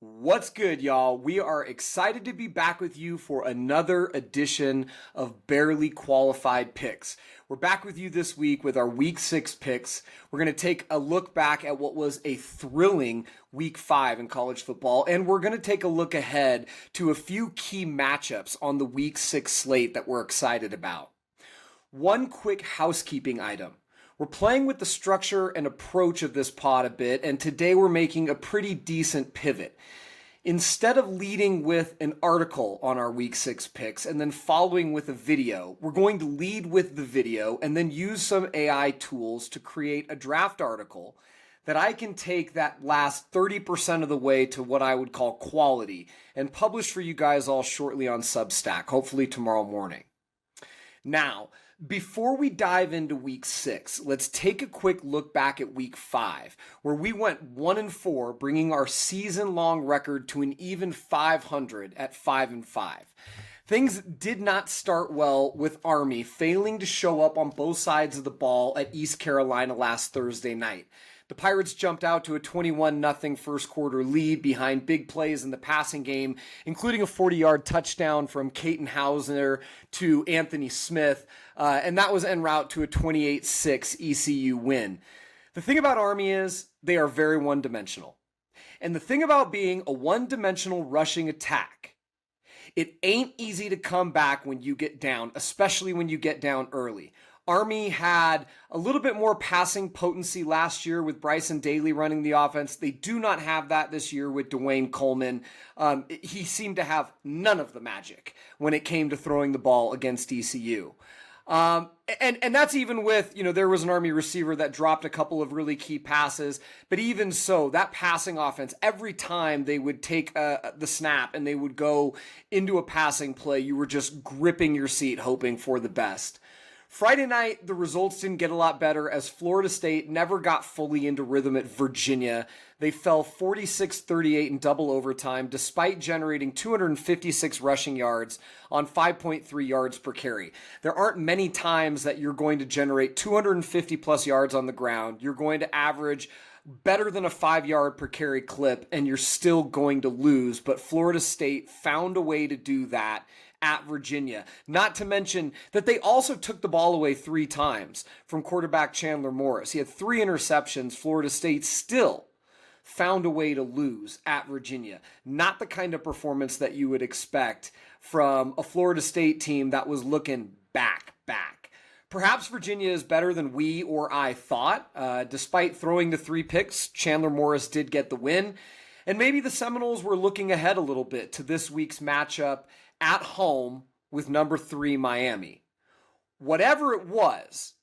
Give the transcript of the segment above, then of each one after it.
What's good, y'all? We are excited to be back with you for another edition of Barely Qualified Picks. We're back with you this week with our Week 6 picks. We're going to take a look back at what was a thrilling Week 5 in college football, and we're going to take a look ahead to a few key matchups on the Week 6 slate that we're excited about. One quick housekeeping item. We're playing with the structure and approach of this pod a bit, and today we're making a pretty decent pivot. Instead of leading with an article on our Week 6 picks and then following with a video, we're going to lead with the video and then use some AI tools to create a draft article that I can take that last 30% of the way to what I would call quality and publish for you guys all shortly on Substack, hopefully tomorrow morning. Now, before we dive into Week 6, let's take a quick look back at Week 5, where we went 1-4, bringing our season-long record to an even 500 at 5-5. Things did not start well with Army failing to show up on both sides of the ball at East Carolina last Thursday night. The Pirates jumped out to a 21-0 first quarter lead behind big plays in the passing game, including a 40-yard touchdown from Caton Hauser to Anthony Smith, and that was en route to a 28-6 ECU win. The thing about Army is they are very one-dimensional. And the thing about being a one-dimensional rushing attack, it ain't easy to come back when you get down, especially when you get down early. Army had a little bit more passing potency last year with Bryson Daly running the offense. They do not have that this year with Dwayne Coleman. He seemed to have none of the magic when it came to throwing the ball against ECU. And that's even with, there was an Army receiver that dropped a couple of really key passes, but even so, that passing offense, every time they would take the snap and they would go into a passing play, you were just gripping your seat hoping for the best. Friday night, the results didn't get a lot better as Florida State never got fully into rhythm at Virginia. They fell 46-38 in double overtime despite generating 256 rushing yards on 5.3 yards per carry. There aren't many times that you're going to generate 250 plus yards on the ground. You're going to average better than a 5-yard per carry clip, and you're still going to lose. But Florida State found a way to do that at Virginia. Not to mention that they also took the ball away 3 times from quarterback Chandler Morris. He had 3 interceptions. Florida State still found a way to lose at Virginia. Not the kind of performance that you would expect from a Florida State team that was looking back. Perhaps Virginia is better than we or I thought. Despite throwing the 3 picks, Chandler Morris did get the win. And maybe the Seminoles were looking ahead a little bit to this week's matchup at home with number 3 Miami. Whatever it was,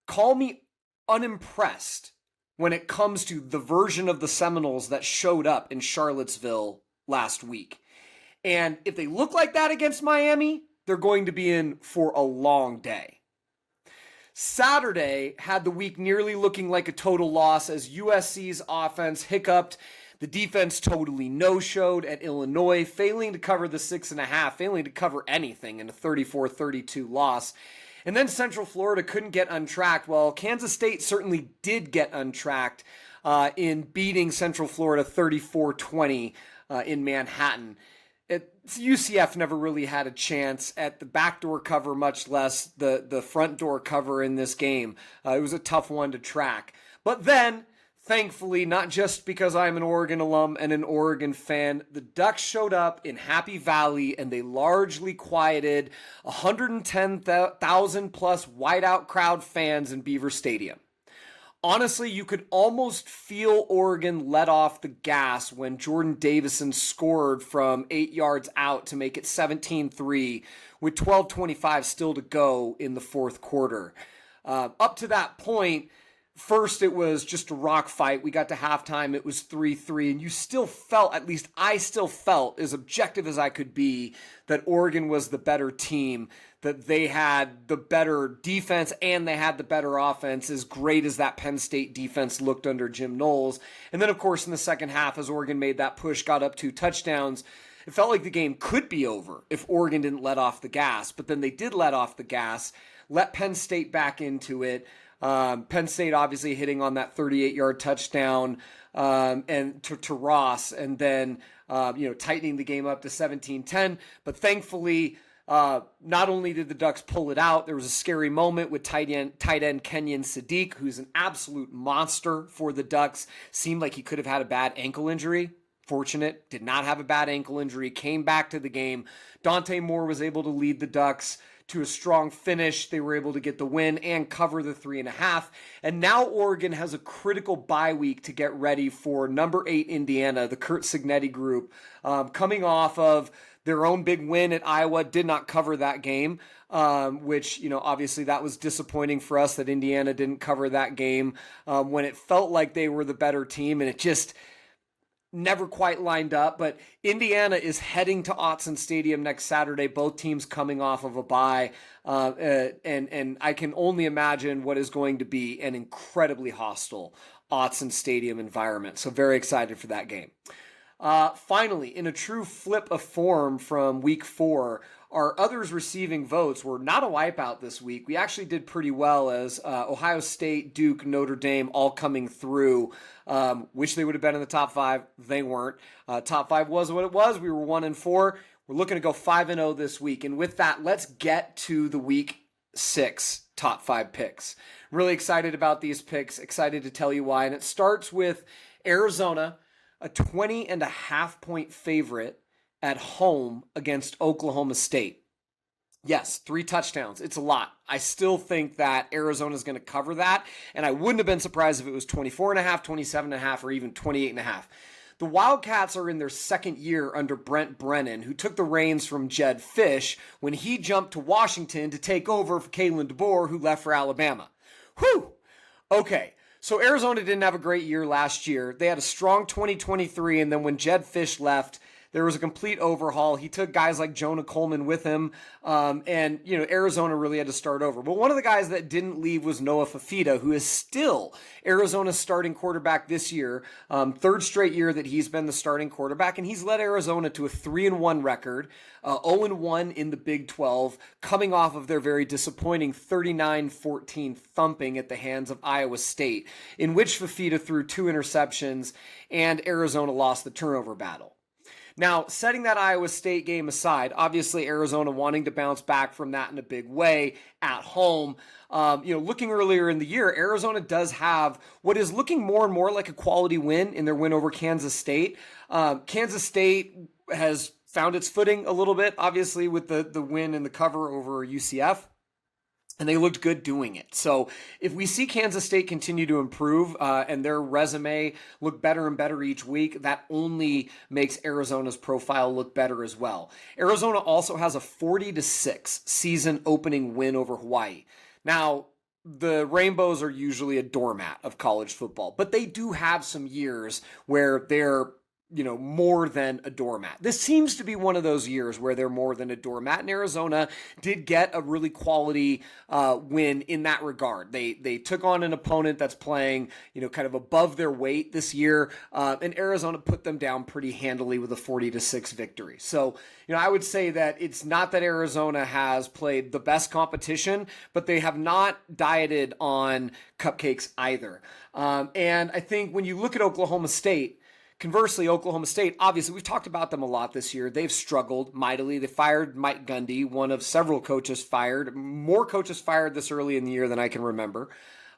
call me unimpressed when it comes to the version of the Seminoles that showed up in Charlottesville last week. And if they look like that against Miami, they're going to be in for a long day. Saturday had the week nearly looking like a total loss as USC's offense hiccuped. The defense totally no-showed at Illinois, failing to cover the 6.5, failing to cover anything in a 34-32 loss. And then Central Florida couldn't get untracked. Well, Kansas State certainly did get untracked in beating Central Florida 34-20 in Manhattan. UCF never really had a chance at the backdoor cover, much less the front door cover in this game. It was a tough one to track. But then, thankfully, not just because I'm an Oregon alum and an Oregon fan, the Ducks showed up in Happy Valley and they largely quieted 110,000 plus whiteout crowd fans in Beaver Stadium. Honestly, you could almost feel Oregon let off the gas when Jordan Davison scored from 8 yards out to make it 17-3 with 12:25 still to go in the fourth quarter. Up to that point, first it was just a rock fight. We got to halftime, it was 3-3, and you still felt, at least I still felt, as objective as I could be, that Oregon was the better team, that they had the better defense and they had the better offense, as great as that Penn State defense looked under Jim Knowles. And then, of course, in the second half, as Oregon made that push, got up 2 touchdowns, it felt like the game could be over if Oregon didn't let off the gas. But then they did let off the gas, let Penn State back into it. Penn State obviously hitting on that 38-yard touchdown and to Ross, and then tightening the game up to 17-10. But thankfully, not only did the Ducks pull it out, there was a scary moment with tight end Kenyon Sadiq, who's an absolute monster for the Ducks. Seemed like he could have had a bad ankle injury. Fortunate, did not have a bad ankle injury, came back to the game. Dante Moore was able to lead the Ducks to a strong finish. They were able to get the win and cover the 3.5. And now Oregon has a critical bye week to get ready for number 8 Indiana, the Curt Cignetti group, coming off of their own big win at Iowa. Did not cover that game, which, obviously that was disappointing for us that Indiana didn't cover that game when it felt like they were the better team, and it just never quite lined up. But Indiana is heading to Autzen Stadium next Saturday, both teams coming off of a bye, and I can only imagine what is going to be an incredibly hostile Autzen Stadium environment. So very excited for that game. Finally, in a true flip of form from week 4, our others receiving votes were not a wipeout this week. We actually did pretty well as Ohio State, Duke, Notre Dame all coming through. Wish they would have been in the top 5. They weren't. Top 5 was what it was. We were 1-4. We're looking to go 5-0 this week. And with that, let's get to the week 6 top 5 picks. Really excited about these picks. Excited to tell you why. And it starts with Arizona, a 20.5-point favorite at home against Oklahoma State. Yes, 3 touchdowns. It's a lot. I still think that Arizona is going to cover that, and I wouldn't have been surprised if it was 24.5, 27.5, or even 28.5. The Wildcats are in their second year under Brent Brennan, who took the reins from Jed Fish when he jumped to Washington to take over for Kalen DeBoer, who left for Alabama. Whew! Okay. So Arizona didn't have a great year last year. They had a strong 2023, and then when Jed Fish left, there was a complete overhaul. He took guys like Jonah Coleman with him, and Arizona really had to start over. But one of the guys that didn't leave was Noah Fafita, who is still Arizona's starting quarterback this year, 3rd straight year that he's been the starting quarterback, and he's led Arizona to a 3-1 record, 0-1 in the Big 12, coming off of their very disappointing 39-14 thumping at the hands of Iowa State, in which Fafita threw 2 interceptions, and Arizona lost the turnover battle. Now, setting that Iowa State game aside, obviously Arizona wanting to bounce back from that in a big way at home. Looking earlier in the year, Arizona does have what is looking more and more like a quality win in their win over Kansas State. Kansas State has found its footing a little bit, obviously, with the win and the cover over UCF. And they looked good doing it. So if we see Kansas State continue to improve and their resume look better and better each week, that only makes Arizona's profile look better as well. Arizona also has a 40-6 season opening win over Hawaii. Now, the Rainbows are usually a doormat of college football, but they do have some years where they're more than a doormat. This seems to be one of those years where they're more than a doormat, and Arizona did get a really quality win in that regard. They took on an opponent that's playing, kind of above their weight this year, and Arizona put them down pretty handily with a 40-6 victory. So, I would say that it's not that Arizona has played the best competition, but they have not dieted on cupcakes either. And I think when you look at Oklahoma State, conversely, Oklahoma State, obviously, we've talked about them a lot this year. They've struggled mightily. They fired Mike Gundy, one of several coaches fired. More coaches fired this early in the year than I can remember.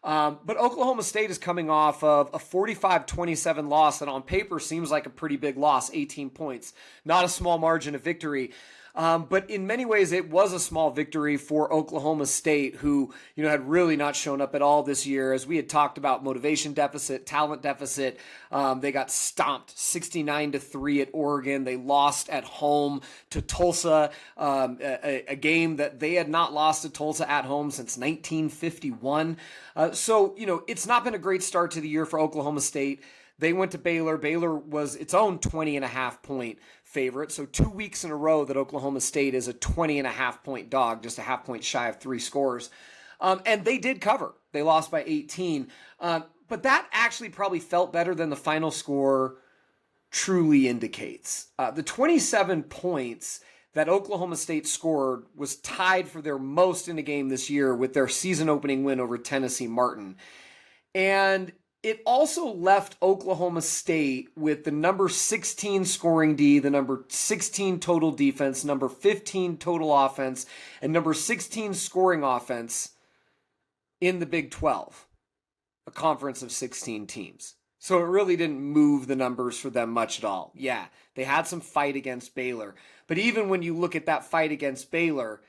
But Oklahoma State is coming off of a 45-27 loss that on paper seems like a pretty big loss, 18 points. Not a small margin of victory. But in many ways, it was a small victory for Oklahoma State, who, had really not shown up at all this year. As we had talked about, motivation deficit, talent deficit. They got stomped 69-3 at Oregon. They lost at home to Tulsa, a game that they had not lost to Tulsa at home since 1951. So, it's not been a great start to the year for Oklahoma State. They went to Baylor. Baylor was its own 20.5-point favorite. So 2 weeks in a row that Oklahoma State is a 20.5-point dog, just a half point shy of 3 scores. And they did cover. They lost by 18. But that actually probably felt better than the final score truly indicates. The 27 points that Oklahoma State scored was tied for their most in a game this year with their season opening win over Tennessee Martin. And it also left Oklahoma State with the number 16 scoring D, the number 16 total defense, number 15 total offense, and number 16 scoring offense in the Big 12, a conference of 16 teams. So it really didn't move the numbers for them much at all. Yeah, they had some fight against Baylor. But even when you look at that fight against Baylor,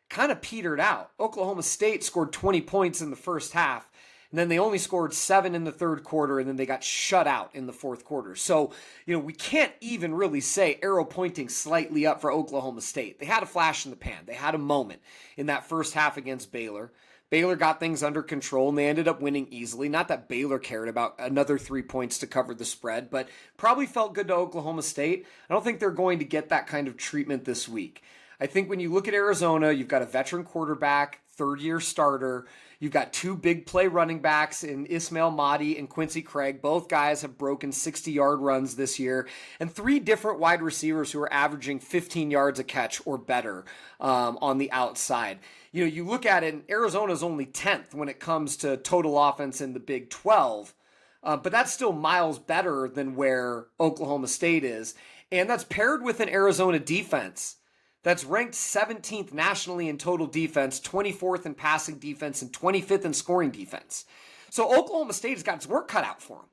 kind of petered out. Oklahoma State scored 20 points in the first half, and then they only scored 7 in the third quarter, and then they got shut out in the fourth quarter. So, we can't even really say arrow pointing slightly up for Oklahoma State. They had a flash in the pan. They had a moment in that first half against Baylor. Baylor got things under control, and they ended up winning easily. Not that Baylor cared about another 3 points to cover the spread, but probably felt good to Oklahoma State. I don't think they're going to get that kind of treatment this week. I think when you look at Arizona, you've got a veteran quarterback, third-year starter. You've got 2 big play running backs in Ismail Mahdi and Quincy Craig. Both guys have broken 60-yard runs this year. And 3 different wide receivers who are averaging 15 yards a catch or better on the outside. You look at it, and Arizona's only 10th when it comes to total offense in the Big 12. But that's still miles better than where Oklahoma State is. And that's paired with an Arizona defense that's ranked 17th nationally in total defense, 24th in passing defense, and 25th in scoring defense. So Oklahoma State has got its work cut out for them.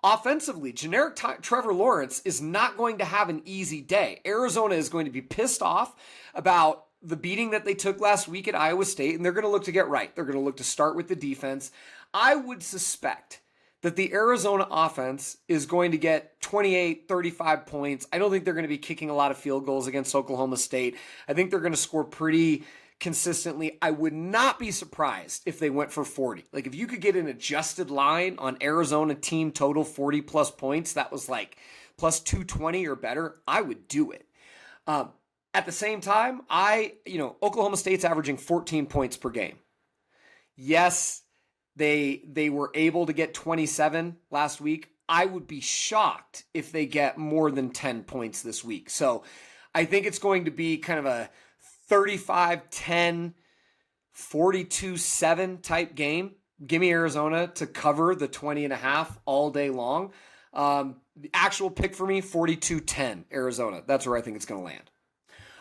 Offensively, generic Trevor Lawrence is not going to have an easy day. Arizona is going to be pissed off about the beating that they took last week at Iowa State, and they're going to look to get right. They're going to look to start with the defense. I would suspect that the Arizona offense is going to get 28, 35 points. I don't think they're going to be kicking a lot of field goals against Oklahoma State. I think they're going to score pretty consistently. I would not be surprised if they went for 40. Like if you could get an adjusted line on Arizona team total 40 plus points, that was like plus 220 or better, I would do it. At the same time, Oklahoma State's averaging 14 points per game. Yes, they were able to get 27 last week. I would be shocked if they get more than 10 points this week. So I think it's going to be kind of a 35-10, 42-7 type game. Give me Arizona to cover the 20.5 all day long. The actual pick for me, 42-10 Arizona. That's where I think it's going to land.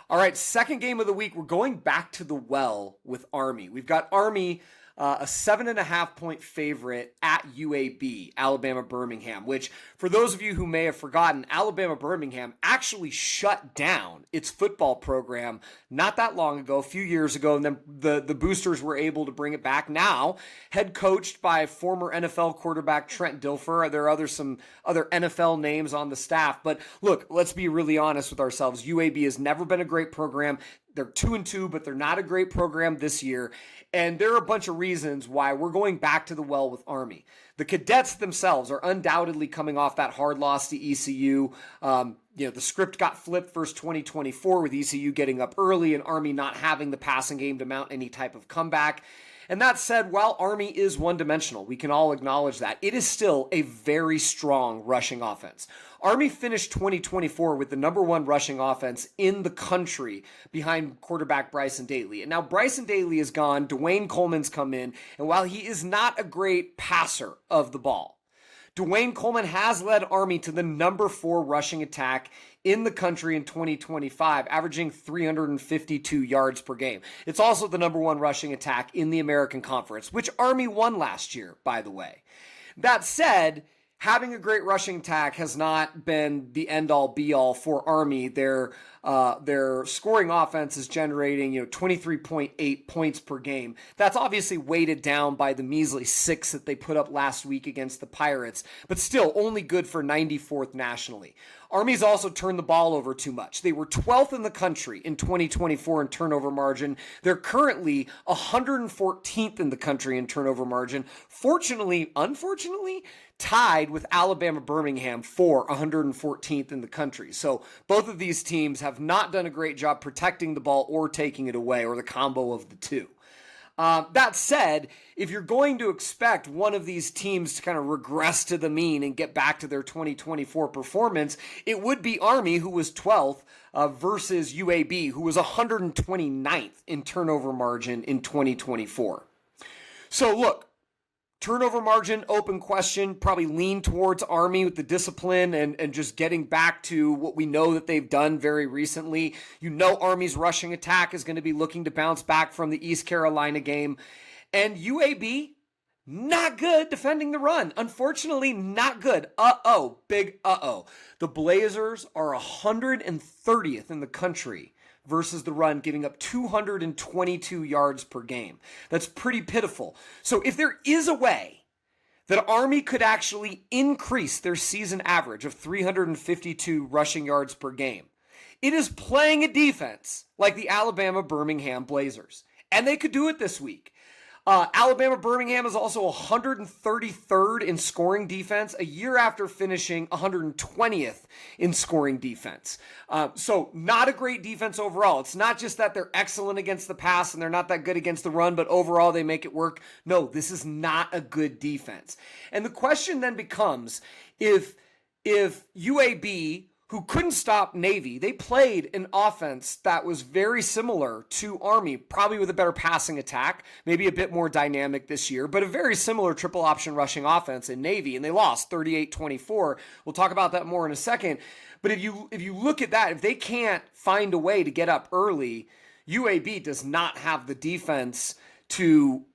All right, second game of the week. We're going back to the well with Army. We've got Army, a 7.5 point favorite at UAB, Alabama Birmingham, which for those of you who may have forgotten, Alabama Birmingham actually shut down its football program not that long ago, a few years ago, and then the boosters were able to bring it back. Now, head coached by former NFL quarterback Trent Dilfer. There are some other NFL names on the staff, but look, let's be really honest with ourselves. UAB has never been a great program. They're 2-2, but they're not a great program this year. And there are a bunch of reasons why we're going back to the well with Army. The Cadets themselves are undoubtedly coming off that hard loss to ECU. The script got flipped first 2024 with ECU getting up early and Army not having the passing game to mount any type of comeback. And that said, while Army is one-dimensional, we can all acknowledge that, it is still a very strong rushing offense. Army finished 2024 with the number 1 rushing offense in the country behind quarterback Bryson Daly. And now Bryson Daly is gone, Dwayne Coleman's come in, and while he is not a great passer of the ball, Dwayne Coleman has led Army to the number 4 rushing attack in the country in 2025, averaging 352 yards per game. It's also the number 1 rushing attack in the American Conference, which Army won last year, by the way. That said, having a great rushing attack has not been the end-all, be-all for Army. Their scoring offense is generating 23.8 points per game. That's obviously weighted down by the measly 6 that they put up last week against the Pirates, but still only good for 94th nationally. Army's also turned the ball over too much. They were 12th in the country in 2024 in turnover margin. They're currently 114th in the country in turnover margin. Unfortunately, tied with Alabama Birmingham for 114th in the country. So both of these teams have not done a great job protecting the ball or taking it away, or the combo of the two. That said, if you're going to expect one of these teams to kind of regress to the mean and get back to their 2024 performance, it would be Army, who was 12th, versus UAB, who was 129th in turnover margin in 2024. So look, turnover margin, open question, probably lean towards Army with the discipline and just getting back to what we know that they've done very recently. You know Army's rushing attack is going to be looking to bounce back from the East Carolina game. And UAB, not good defending the run. Unfortunately, not good. Big uh-oh. The Blazers are 130th in the country versus the run, giving up 222 yards per game. That's pretty pitiful. So if there is a way that Army could actually increase their season average of 352 rushing yards per game, it is playing a defense like the Alabama Birmingham Blazers. And they could do it this week. Alabama Birmingham is also 133rd in scoring defense, a year after finishing 120th in scoring defense. So not a great defense overall. It's not just that they're excellent against the pass and they're not that good against the run, but overall they make it work. No, this is not a good defense. And the question then becomes, if UAB, who couldn't stop Navy, they played an offense that was very similar to Army, probably with a better passing attack, maybe a bit more dynamic this year, but a very similar triple option rushing offense in Navy, and they lost 38-24. We'll talk about that more in a second. But if you look at that, if they can't find a way to get up early, UAB does not have the defense to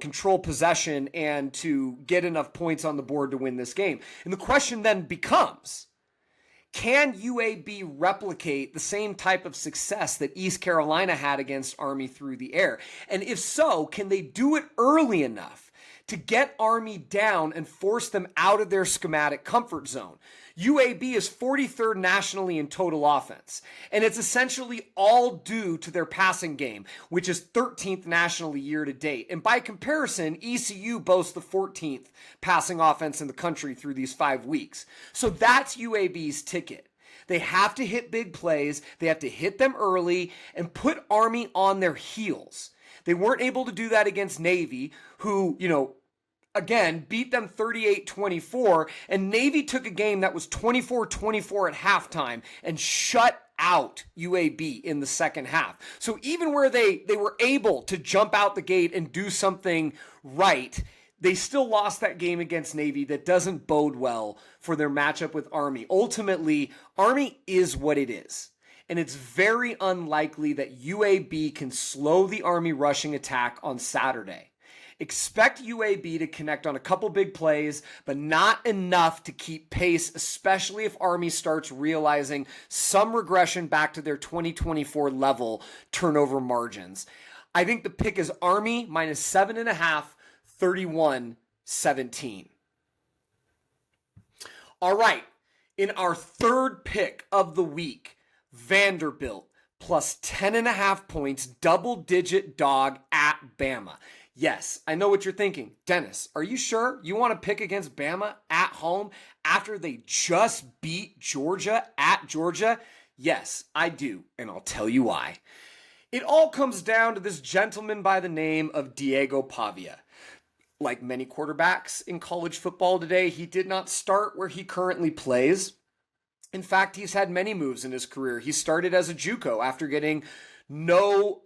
control possession and to get enough points on the board to win this game. And the question then becomes, can UAB replicate the same type of success that East Carolina had against Army through the air? And if so, can they do it early enough to get Army down and force them out of their schematic comfort zone? UAB is 43rd nationally in total offense, and it's essentially all due to their passing game, which is 13th nationally year to date. And by comparison, ECU boasts the 14th passing offense in the country through these 5 weeks. So that's UAB's ticket. They have to hit big plays, they have to hit them early, and put Army on their heels. They weren't able to do that against Navy, who, again, beat them 38-24, and Navy took a game that was 24-24 at halftime and shut out UAB in the second half. So even where they were able to jump out the gate and do something right, they still lost that game against Navy. That doesn't bode well for their matchup with Army. Ultimately, Army is what it is. And it's very unlikely that UAB can slow the Army rushing attack on Saturday. Expect UAB to connect on a couple big plays, but not enough to keep pace, especially if Army starts realizing some regression back to their 2024 level turnover margins. I think the pick is Army minus 7.5, 31-17. All right, in our third pick of the week, Vanderbilt plus 10.5 points, double-digit dog at Bama. Yes, I know what you're thinking. Dennis, are you sure you want to pick against Bama at home after they just beat Georgia at Georgia? Yes, I do, and I'll tell you why. It all comes down to this gentleman by the name of Diego Pavia. Like many quarterbacks in college football today, he did not start where he currently plays. In fact, he's had many moves in his career. He started as a JUCO after getting no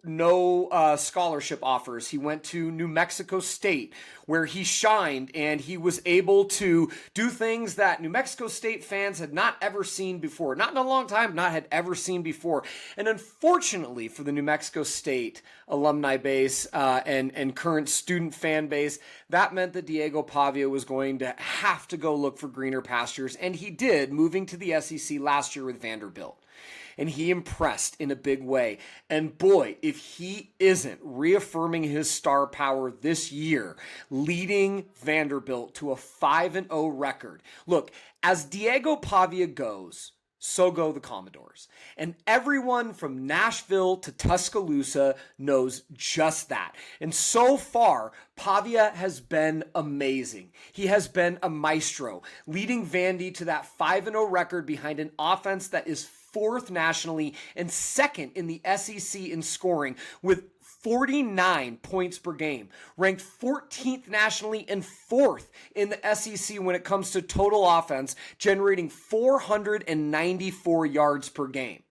scholarship offers. He went to New Mexico State, where he shined, and he was able to do things that New Mexico State fans had not ever seen before. Not in a long time, not had ever seen before. And unfortunately for the New Mexico State alumni base and current student fan base, that meant that Diego Pavia was going to have to go look for greener pastures, and he did, moving to the SEC last year with Vanderbilt. And he impressed in a big way. And boy, if he isn't reaffirming his star power this year, leading Vanderbilt to a 5-0 record. Look, as Diego Pavia goes, so go the Commodores. And everyone from Nashville to Tuscaloosa knows just that. And so far, Pavia has been amazing. He has been a maestro, leading Vandy to that 5-0 record behind an offense that is 4th nationally and 2nd in the SEC in scoring, with 49 points per game, ranked 14th nationally and 4th in the SEC when it comes to total offense, generating 494 yards per game.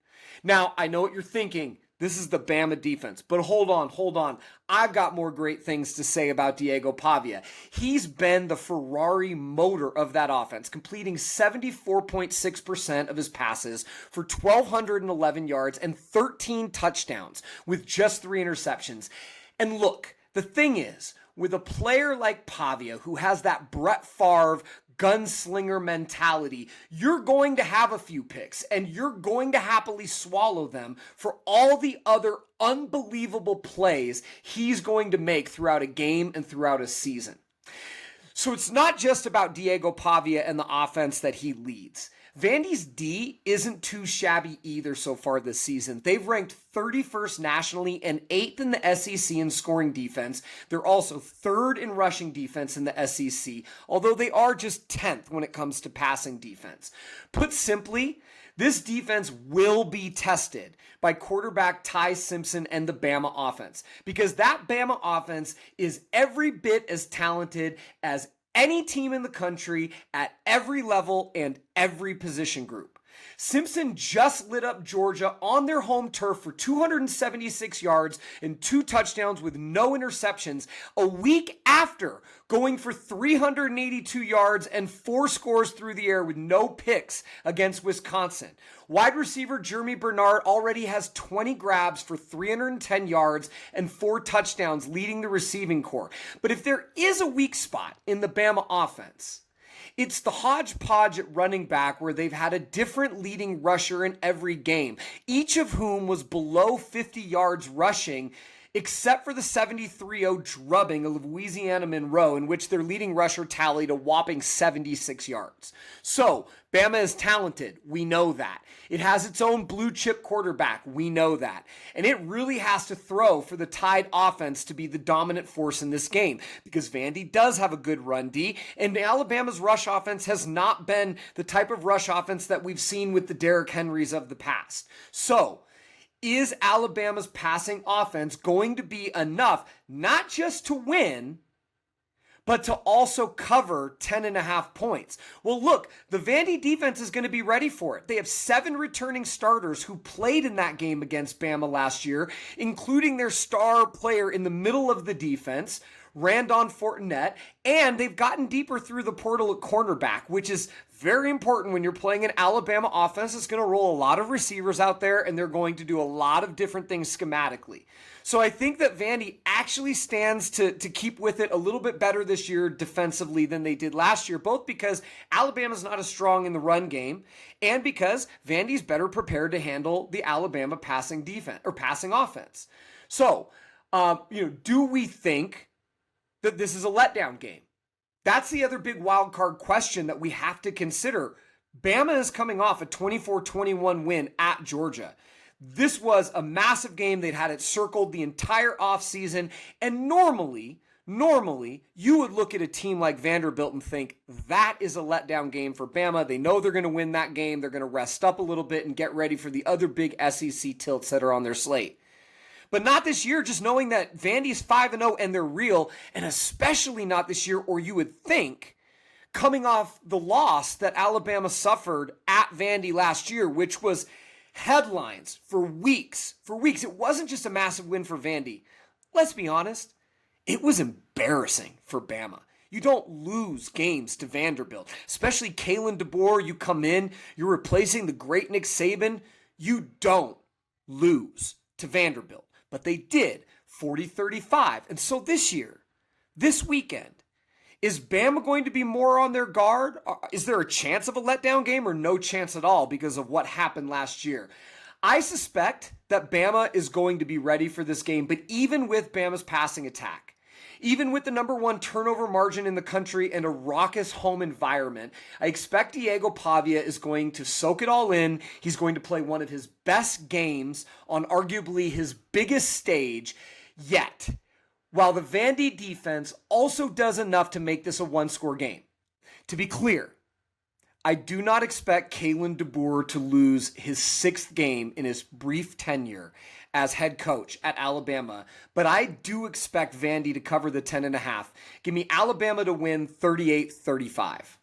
Now, I know what you're thinking. This is the Bama defense. But hold on. I've got more great things to say about Diego Pavia. He's been the Ferrari motor of that offense, completing 74.6% of his passes for 1,211 yards and 13 touchdowns with just 3 interceptions. And look, the thing is, with a player like Pavia who has that Brett Favre gunslinger mentality, you're going to have a few picks and you're going to happily swallow them for all the other unbelievable plays he's going to make throughout a game and throughout a season. So it's not just about Diego Pavia and the offense that he leads. Vandy's D isn't too shabby either so far this season. They've ranked 31st nationally and 8th in the SEC in scoring defense. They're also 3rd in rushing defense in the SEC, although they are just 10th when it comes to passing defense. Put simply, this defense will be tested by quarterback Ty Simpson and the Bama offense, because that Bama offense is every bit as talented as any team in the country at every level and every position group. Simpson just lit up Georgia on their home turf for 276 yards and 2 touchdowns with no interceptions a week after going for 382 yards and 4 scores through the air with no picks against Wisconsin. Wide receiver Jeremy Bernard already has 20 grabs for 310 yards and 4 touchdowns, leading the receiving corps. But if there is a weak spot in the Bama offense, it's the hodgepodge at running back, where they've had a different leading rusher in every game, each of whom was below 50 yards rushing, except for the 73-0 drubbing of Louisiana Monroe, in which their leading rusher tallied a whopping 76 yards. So, Bama is talented. We know that. It has its own blue chip quarterback. We know that. And it really has to throw for the Tide offense to be the dominant force in this game, because Vandy does have a good run D, and Alabama's rush offense has not been the type of rush offense that we've seen with the Derrick Henrys of the past. So, is Alabama's passing offense going to be enough not just to win, but to also cover 10.5 points? Well, look, the Vandy defense is going to be ready for it. They have 7 returning starters who played in that game against Bama last year, including their star player in the middle of the defense, Randon Fortinet, and they've gotten deeper through the portal at cornerback, which is very important when you're playing an Alabama offense that's going to roll a lot of receivers out there, and they're going to do a lot of different things schematically. So I think that Vandy actually stands to keep with it a little bit better this year defensively than they did last year, both because Alabama's not as strong in the run game and because Vandy's better prepared to handle the Alabama passing defense or passing offense. So, do we think that this is a letdown game? That's the other big wild card question that we have to consider. Bama is coming off a 24-21 win at Georgia. This was a massive game. They'd had it circled the entire offseason. And normally, you would look at a team like Vanderbilt and think that is a letdown game for Bama. They know they're going to win that game. They're going to rest up a little bit and get ready for the other big SEC tilts that are on their slate. But not this year, just knowing that Vandy's 5-0 and they're real, and especially not this year, or you would think, coming off the loss that Alabama suffered at Vandy last year, which was headlines for weeks. It wasn't just a massive win for Vandy. Let's be honest, it was embarrassing for Bama. You don't lose games to Vanderbilt, especially Kalen DeBoer. You come in, you're replacing the great Nick Saban. You don't lose to Vanderbilt. But they did, 40-35. And so this year, this weekend, is Bama going to be more on their guard? Is there a chance of a letdown game or no chance at all because of what happened last year? I suspect that Bama is going to be ready for this game, but even with Bama's passing attack, even with the number 1 turnover margin in the country and a raucous home environment, I expect Diego Pavia is going to soak it all in. He's going to play one of his best games on arguably his biggest stage yet, while the Vandy defense also does enough to make this a 1-score game. To be clear, I do not expect Kalen DeBoer to lose his 6th game in his brief tenure as head coach at Alabama, but I do expect Vandy to cover the 10.5. Give me Alabama to win 38-35.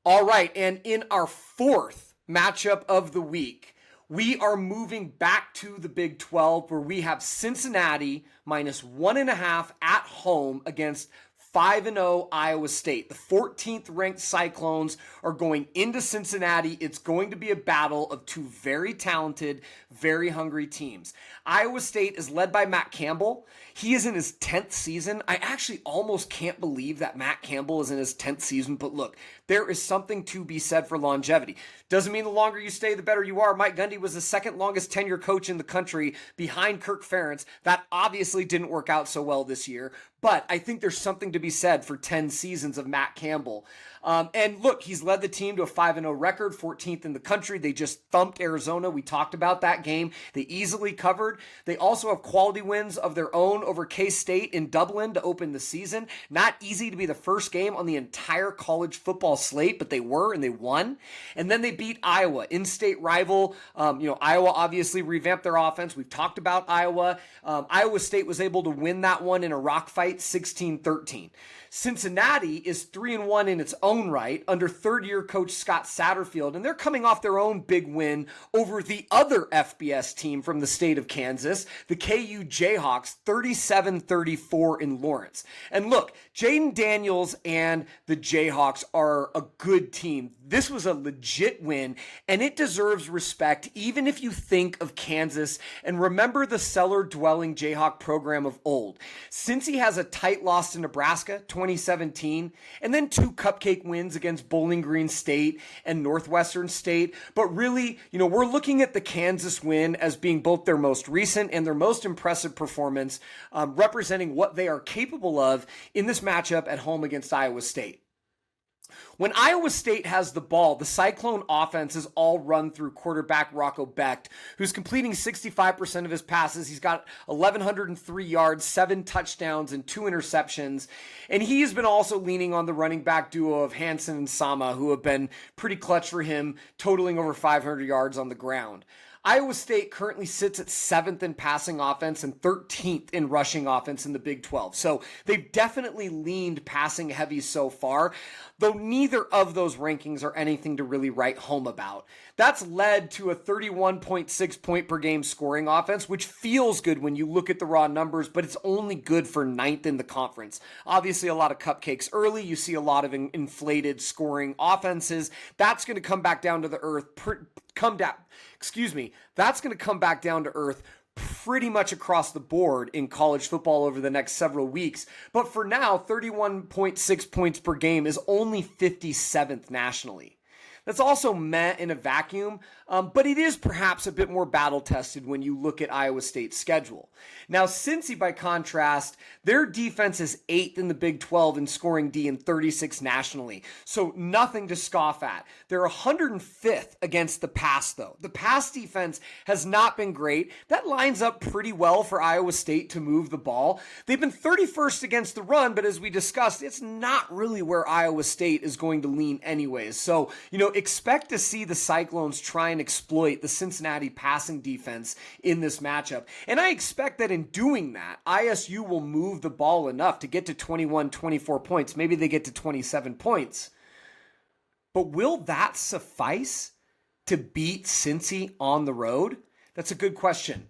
All right, and in our fourth matchup of the week, we are moving back to the Big 12 where we have Cincinnati minus 1.5 at home against 5-0 Iowa State. The 14th ranked Cyclones are going into Cincinnati. It's going to be a battle of two very talented, very hungry teams. Iowa State is led by Matt Campbell. He is in his 10th season. I actually almost can't believe that Matt Campbell is in his 10th season, but look, there is something to be said for longevity. Doesn't mean the longer you stay, the better you are. Mike Gundy was the second longest tenure coach in the country behind Kirk Ferentz. That obviously didn't work out so well this year, but I think there's something to be said for 10 seasons of Matt Campbell. And look, he's led the team to a 5-0 record, 14th in the country. They just thumped Arizona. We talked about that game. They easily covered. They also have quality wins of their own over K-State in Dublin to open the season. Not easy to be the first game on the entire college football slate, but they were, and they won. And then they beat Iowa, in-state rival. Iowa obviously revamped their offense. We've talked about Iowa. Iowa State was able to win that one in a rock fight, 16-13. Cincinnati is 3-1 in its own right under third-year coach Scott Satterfield, and they're coming off their own big win over the other FBS team from the state of Kansas, the KU Jayhawks, 37-34 in Lawrence. And look, Jaden Daniels and the Jayhawks are a good team. This was a legit win, and it deserves respect, even if you think of Kansas and remember the cellar-dwelling Jayhawk program of old. Since he has a tight loss to Nebraska, 2017, and then 2 cupcake wins against Bowling Green State and Northwestern State. But really, we're looking at the Kansas win as being both their most recent and their most impressive performance, representing what they are capable of in this matchup at home against Iowa State. When Iowa State has the ball, the Cyclone offense is all run through quarterback Rocco Becht, who's completing 65% of his passes. He's got 1,103 yards, 7 touchdowns, and 2 interceptions. And he's been also leaning on the running back duo of Hansen and Sama, who have been pretty clutch for him, totaling over 500 yards on the ground. Iowa State currently sits at 7th in passing offense and 13th in rushing offense in the Big 12. So they've definitely leaned passing heavy so far, though neither of those rankings are anything to really write home about. That's led to a 31.6 point per game scoring offense, which feels good when you look at the raw numbers, but it's only good for 9th in the conference. Obviously, a lot of cupcakes early. You see a lot of inflated scoring offenses. That's going to come back down to the earth. That's going to come back down to earth pretty much across the board in college football over the next several weeks. But for now, 31.6 points per game is only 57th nationally. That's also meh in a vacuum, but it is perhaps a bit more battle-tested when you look at Iowa State's schedule. Now, Cincy, by contrast, their defense is 8th in the Big 12 in scoring D and 36th nationally, so nothing to scoff at. They're 105th against the pass, though. The pass defense has not been great. That lines up pretty well for Iowa State to move the ball. They've been 31st against the run, but as we discussed, it's not really where Iowa State is going to lean anyways. So, expect to see the Cyclones try and exploit the Cincinnati passing defense in this matchup. And I expect that in doing that, ISU will move the ball enough to get to 21, 24 points. Maybe they get to 27 points. But will that suffice to beat Cincy on the road? That's a good question.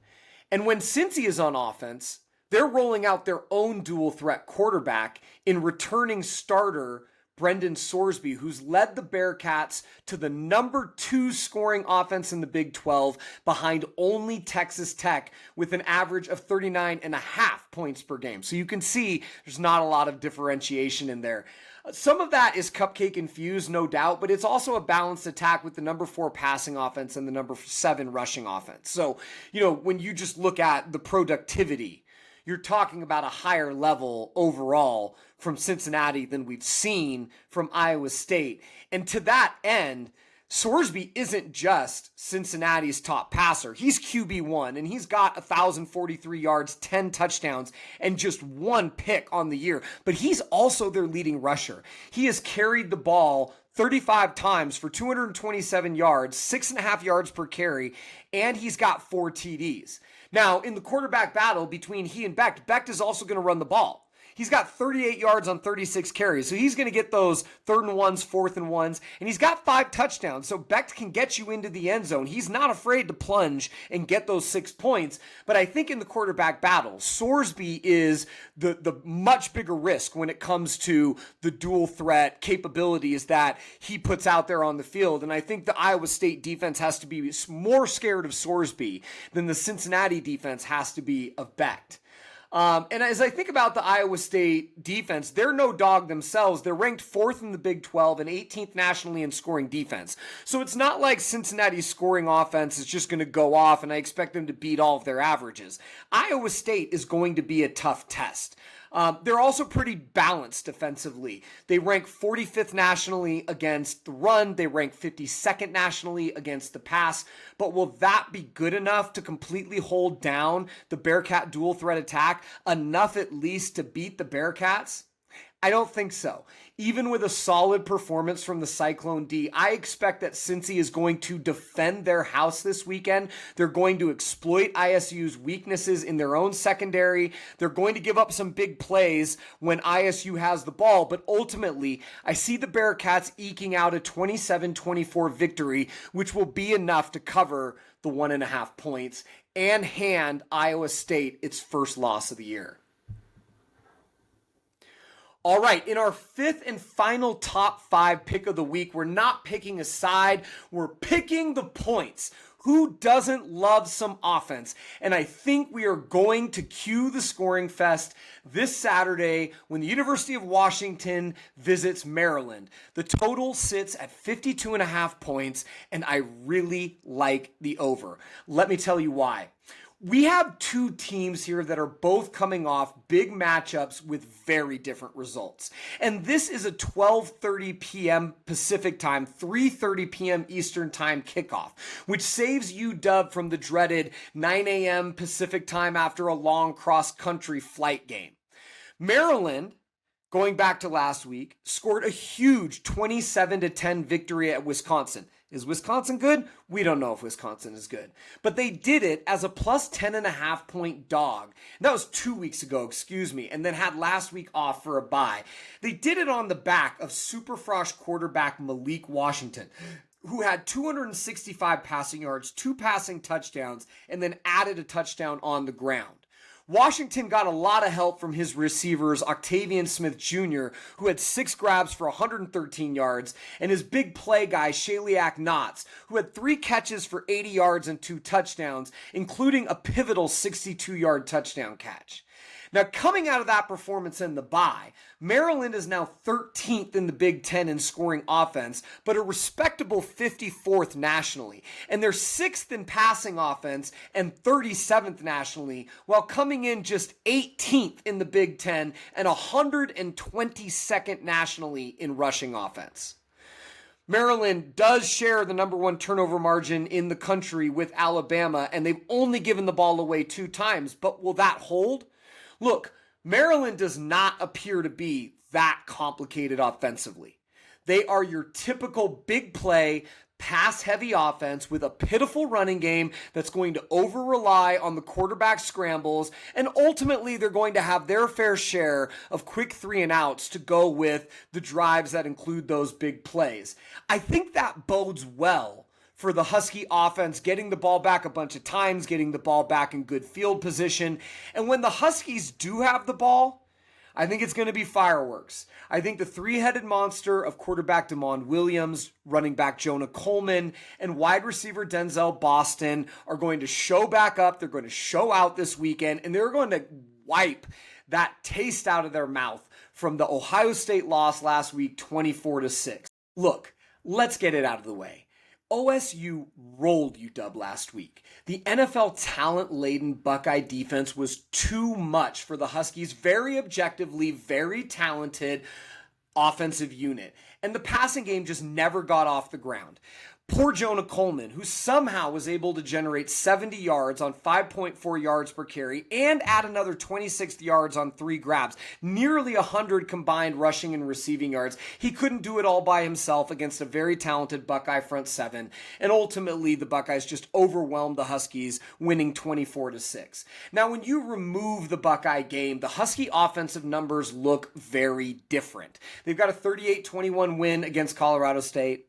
And when Cincy is on offense, they're rolling out their own dual threat quarterback in returning starter Brendan Sorsby, who's led the Bearcats to the number 2 scoring offense in the Big 12 behind only Texas Tech with an average of 39.5 points per game. So you can see there's not a lot of differentiation in there. Some of that is cupcake infused, no doubt, but it's also a balanced attack with the number 4 passing offense and the number 7 rushing offense. So, when you just look at the productivity, you're talking about a higher level overall from Cincinnati than we've seen from Iowa State. And to that end, Sorsby isn't just Cincinnati's top passer. He's QB1, and he's got 1,043 yards, 10 touchdowns, and just one pick on the year. But he's also their leading rusher. He has carried the ball 35 times for 227 yards, 6.5 yards per carry, and he's got 4 TDs. Now, in the quarterback battle between he and Becht is also going to run the ball. He's got 38 yards on 36 carries, so he's going to get those 3rd and 1s, 4th and 1s, and he's got 5 touchdowns, so Becht can get you into the end zone. He's not afraid to plunge and get those 6 points, but I think in the quarterback battle, Sorsby is the much bigger risk when it comes to the dual threat capabilities that he puts out there on the field, and I think the Iowa State defense has to be more scared of Sorsby than the Cincinnati defense has to be of Becht. And as I think about the Iowa State defense, they're no dog themselves. They're ranked 4th in the Big 12 and 18th nationally in scoring defense. So it's not like Cincinnati's scoring offense is just going to go off and I expect them to beat all of their averages. Iowa State is going to be a tough test. They're also pretty balanced defensively. They rank 45th nationally against the run. They rank 52nd nationally against the pass. But will that be good enough to completely hold down the Bearcat dual threat attack? Enough at least to beat the Bearcats? I don't think so. Even with a solid performance from the Cyclone D, I expect that Cincy is going to defend their house this weekend. They're going to exploit ISU's weaknesses in their own secondary. They're going to give up some big plays when ISU has the ball, but ultimately, I see the Bearcats eking out a 27-24 victory, which will be enough to cover the 1.5 points and hand Iowa State its first loss of the year. All right, in our 5th and final top 5 pick of the week, we're not picking a side, we're picking the points. Who doesn't love some offense? And I think we are going to cue the scoring fest this Saturday when the University of Washington visits Maryland. The total sits at 52.5 points, and I really like the over. Let me tell you why. We have 2 teams here that are both coming off big matchups with very different results. And this is a 12:30 p.m. Pacific time, 3:30 p.m. Eastern time kickoff, which saves UW from the dreaded 9 a.m. Pacific time after a long cross-country flight game. Maryland, going back to last week, scored a huge 27-10 victory at Wisconsin. Is Wisconsin good? We don't know if Wisconsin is good. But they did it as a plus 10.5 point dog. That was 2 weeks ago, and then had last week off for a bye. They did it on the back of Super Frosh quarterback Malik Washington, who had 265 passing yards, 2 passing touchdowns, and then added a touchdown on the ground. Washington got a lot of help from his receivers, Octavian Smith Jr., who had 6 grabs for 113 yards, and his big play guy, Shaliak Knotts, who had 3 catches for 80 yards and 2 touchdowns, including a pivotal 62-yard touchdown catch. Now, coming out of that performance in the bye, Maryland is now 13th in the Big Ten in scoring offense, but a respectable 54th nationally. And they're 6th in passing offense and 37th nationally, while coming in just 18th in the Big Ten and 122nd nationally in rushing offense. Maryland does share the number 1 turnover margin in the country with Alabama, and they've only given the ball away 2 times, but will that hold? Look, Maryland does not appear to be that complicated offensively. They are your typical big play, pass-heavy offense with a pitiful running game that's going to over-rely on the quarterback scrambles, and ultimately they're going to have their fair share of quick 3-and-outs to go with the drives that include those big plays. I think that bodes well for the Husky offense, getting the ball back a bunch of times, getting the ball back in good field position. And when the Huskies do have the ball, I think it's going to be fireworks. I think the 3-headed monster of quarterback Damon Williams, running back Jonah Coleman, and wide receiver Denzel Boston are going to show back up. They're going to show out this weekend, and they're going to wipe that taste out of their mouth from the Ohio State loss last week, 24-6. Look, let's get it out of the way. OSU rolled UW last week. The NFL talent-laden Buckeye defense was too much for the Huskies' very objectively, very talented offensive unit. And the passing game just never got off the ground. Poor Jonah Coleman, who somehow was able to generate 70 yards on 5.4 yards per carry and add another 26 yards on 3 grabs, nearly 100 combined rushing and receiving yards. He couldn't do it all by himself against a very talented Buckeye front seven, and ultimately the Buckeyes just overwhelmed the Huskies, winning 24-6. Now, when you remove the Buckeye game, the Husky offensive numbers look very different. They've got a 38-21 win against Colorado State.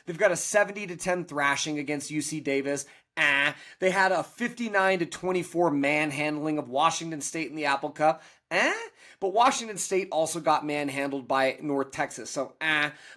They've got a 70-10 thrashing against UC Davis. They had a 59-24 manhandling of Washington State in the Apple Cup. But Washington State also got manhandled by North Texas. So,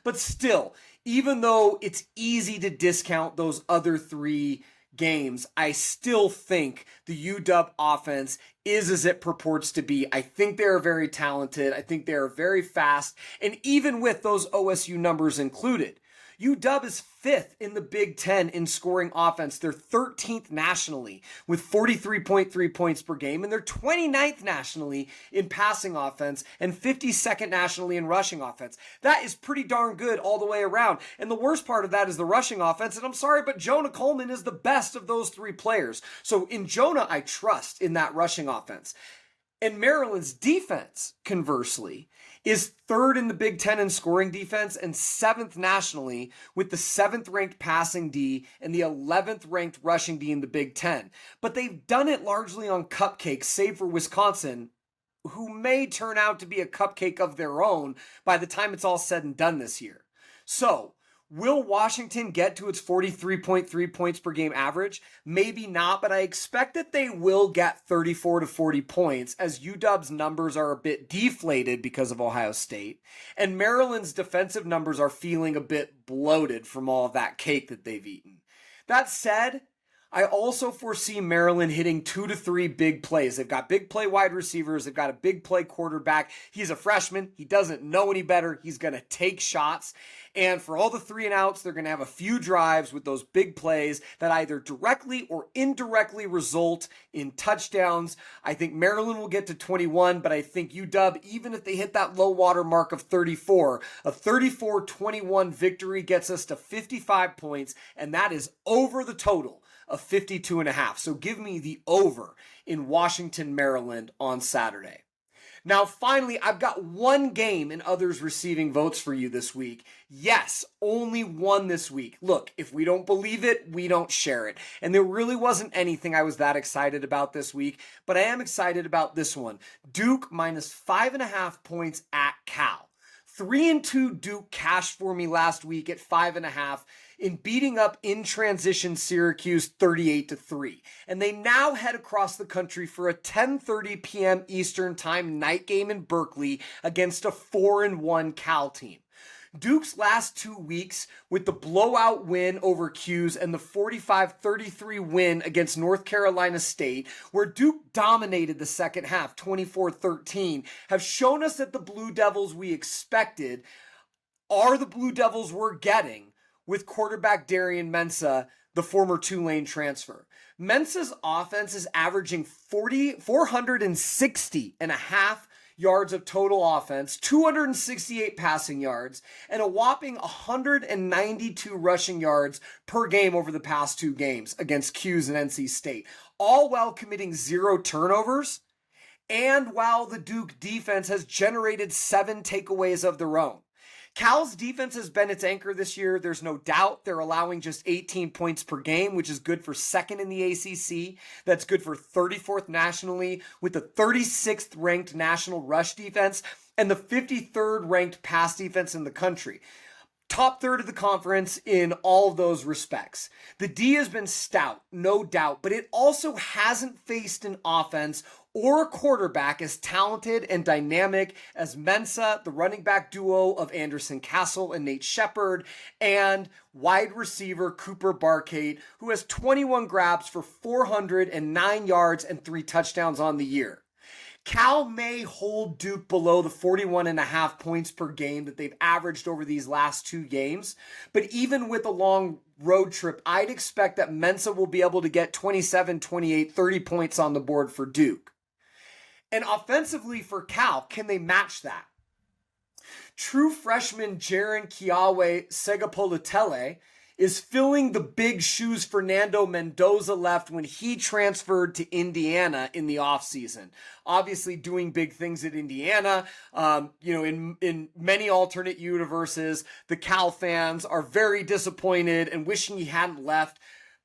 But still, even though it's easy to discount those other 3 games, I still think the UW offense is as it purports to be. I think they're very talented. I think they're very fast. And even with those OSU numbers included, UW is 5th in the Big Ten in scoring offense. They're 13th nationally with 43.3 points per game, and they're 29th nationally in passing offense and 52nd nationally in rushing offense. That is pretty darn good all the way around. And the worst part of that is the rushing offense, and I'm sorry, but Jonah Coleman is the best of those 3 players. So in Jonah, I trust in that rushing offense. And Maryland's defense, conversely, is 3rd in the Big Ten in scoring defense and 7th nationally with the 7th ranked passing D and the 11th ranked rushing D in the Big Ten. But they've done it largely on cupcakes, save for Wisconsin, who may turn out to be a cupcake of their own by the time it's all said and done this year. So, will Washington get to its 43.3 points per game average? Maybe not, but I expect that they will get 34 to 40 points as UW's numbers are a bit deflated because of Ohio State, and Maryland's defensive numbers are feeling a bit bloated from all of that cake that they've eaten. That said, I also foresee Maryland hitting 2 to 3 big plays. They've got big play wide receivers. They've got a big play quarterback. He's a freshman. He doesn't know any better. He's going to take shots. And for all the 3 and outs, they're going to have a few drives with those big plays that either directly or indirectly result in touchdowns. I think Maryland will get to 21, but I think UW, even if they hit that low water mark of 34, a 34-21 victory gets us to 55 points, and that is over the total of 52.5. So give me the over in Washington, Maryland on Saturday. Now, finally, I've got one game in others receiving votes for you this week. Yes, only one this week. Look, if we don't believe it, we don't share it. And there really wasn't anything I was that excited about this week, but I am excited about this one. Duke minus 5.5 points at Cal. 3-2 Duke cashed for me last week at 5.5 in beating up in transition Syracuse 38-3. And they now head across the country for a 10:30 p.m. Eastern time night game in Berkeley against a 4-1 Cal team. Duke's last 2 weeks with the blowout win over 'Cuse and the 45-33 win against North Carolina State, where Duke dominated the second half 24-13, have shown us that the Blue Devils we expected are the Blue Devils we're getting with quarterback Darian Mensah, the former Tulane transfer. Mensah's offense is averaging 460.5 yards of total offense, 268 passing yards, and a whopping 192 rushing yards per game over the past 2 games against 'Cuse and NC State, all while committing 0 turnovers, and while the Duke defense has generated 7 takeaways of their own. Cal's defense has been its anchor this year. There's no doubt they're allowing just 18 points per game, which is good for 2nd in the ACC. That's good for 34th nationally with the 36th ranked national rush defense and the 53rd ranked pass defense in the country. Top third of the conference in all of those respects. The D has been stout, no doubt, but it also hasn't faced an offense or a quarterback as talented and dynamic as Mensah, the running back duo of Anderson Castle and Nate Shepard, and wide receiver Cooper Bearcats, who has 21 grabs for 409 yards and 3 touchdowns on the year. Cal may hold Duke below the 41.5 points per game that they've averaged over these last 2 games. But even with a long road trip, I'd expect that Mensah will be able to get 27, 28, 30 points on the board for Duke. And offensively for Cal, can they match that? True freshman Jaron Kiawe Segapoletele is filling the big shoes Fernando Mendoza left when he transferred to Indiana in the offseason. Obviously doing big things at Indiana. In many alternate universes, the Cal fans are very disappointed and wishing he hadn't left.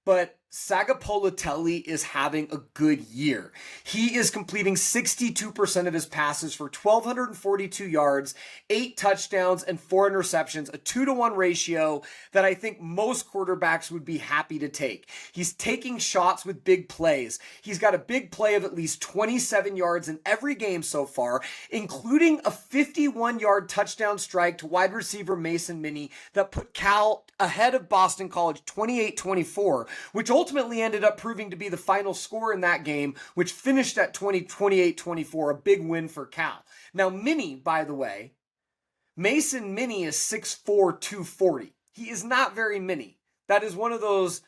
But Sagapolitelli is having a good year. He is completing 62% of his passes for 1,242 yards, 8 touchdowns, and 4 interceptions, a 2-to-1 ratio that I think most quarterbacks would be happy to take. He's taking shots with big plays. He's got a big play of at least 27 yards in every game so far, including a 51-yard touchdown strike to wide receiver Mason Minnie that put Cal ahead of Boston College 28-24, which ultimately ended up proving to be the final score in that game, which finished at 28-24, a big win for Cal. Now, Minnie, by the way, Mason Minnie is 6'4", 240. He is not very mini. That is one of those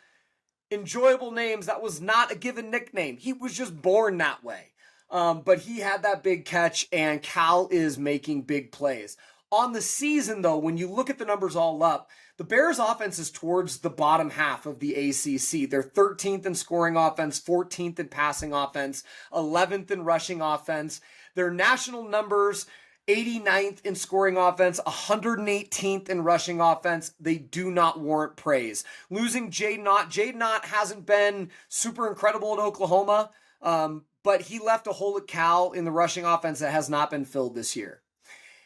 enjoyable names that was not a given nickname. He was just born that way. But he had that big catch, and Cal is making big plays. On the season, though, when you look at the numbers all up, the Bears' offense is towards the bottom half of the ACC. They're 13th in scoring offense, 14th in passing offense, 11th in rushing offense. Their national numbers, 89th in scoring offense, 118th in rushing offense. They do not warrant praise. Losing Jade Knott hasn't been super incredible at Oklahoma, but he left a hole at Cal in the rushing offense that has not been filled this year.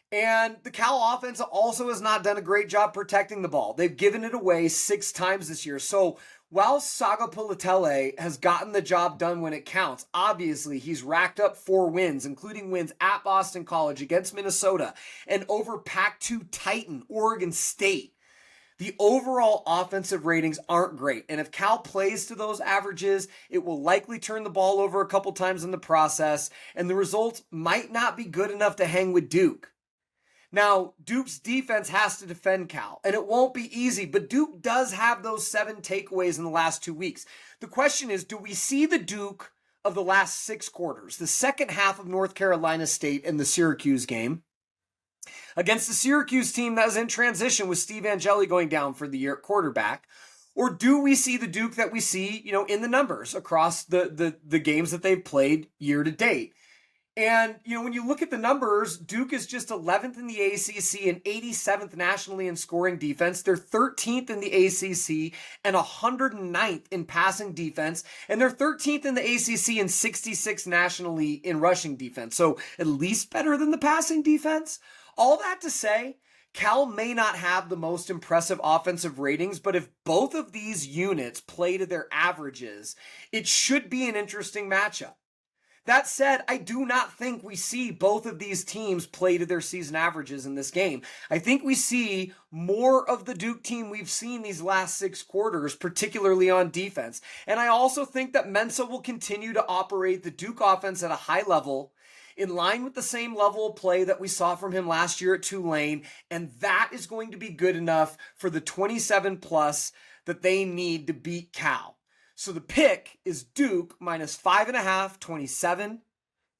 And the Cal offense also has not done a great job protecting the ball. They've given it away 6 times this year. So while Sagapolitelli has gotten the job done when it counts, obviously he's racked up 4 wins, including wins at Boston College, against Minnesota, and over Pac-2 Titan, Oregon State. The overall offensive ratings aren't great, and if Cal plays to those averages, it will likely turn the ball over a couple times in the process, and the results might not be good enough to hang with Duke. Now, Duke's defense has to defend Cal, and it won't be easy, but Duke does have those 7 takeaways in the last 2 weeks. The question is, do we see the Duke of the last 6 quarters, the second half of North Carolina State and the Syracuse game, against the Syracuse team that was in transition with Steve Angeli going down for the year at quarterback? Or do we see the Duke that we see, in the numbers across the games that they've played year to date? And, when you look at the numbers, Duke is just 11th in the ACC and 87th nationally in scoring defense. They're 13th in the ACC and 109th in passing defense. And they're 13th in the ACC and 66th nationally in rushing defense. So at least better than the passing defense. All that to say, Cal may not have the most impressive offensive ratings, but if both of these units play to their averages, it should be an interesting matchup. That said, I do not think we see both of these teams play to their season averages in this game. I think we see more of the Duke team we've seen these last 6 quarters, particularly on defense. And I also think that Mensa will continue to operate the Duke offense at a high level, in line with the same level of play that we saw from him last year at Tulane. And that is going to be good enough for the 27 plus that they need to beat Cal. So the pick is Duke minus 5.5, 27,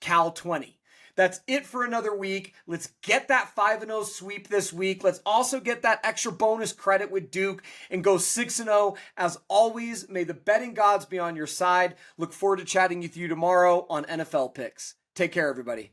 Cal 20. That's it for another week. Let's get that 5-0 sweep this week. Let's also get that extra bonus credit with Duke and go 6-0. As always, may the betting gods be on your side. Look forward to chatting with you tomorrow on NFL Picks. Take care, everybody.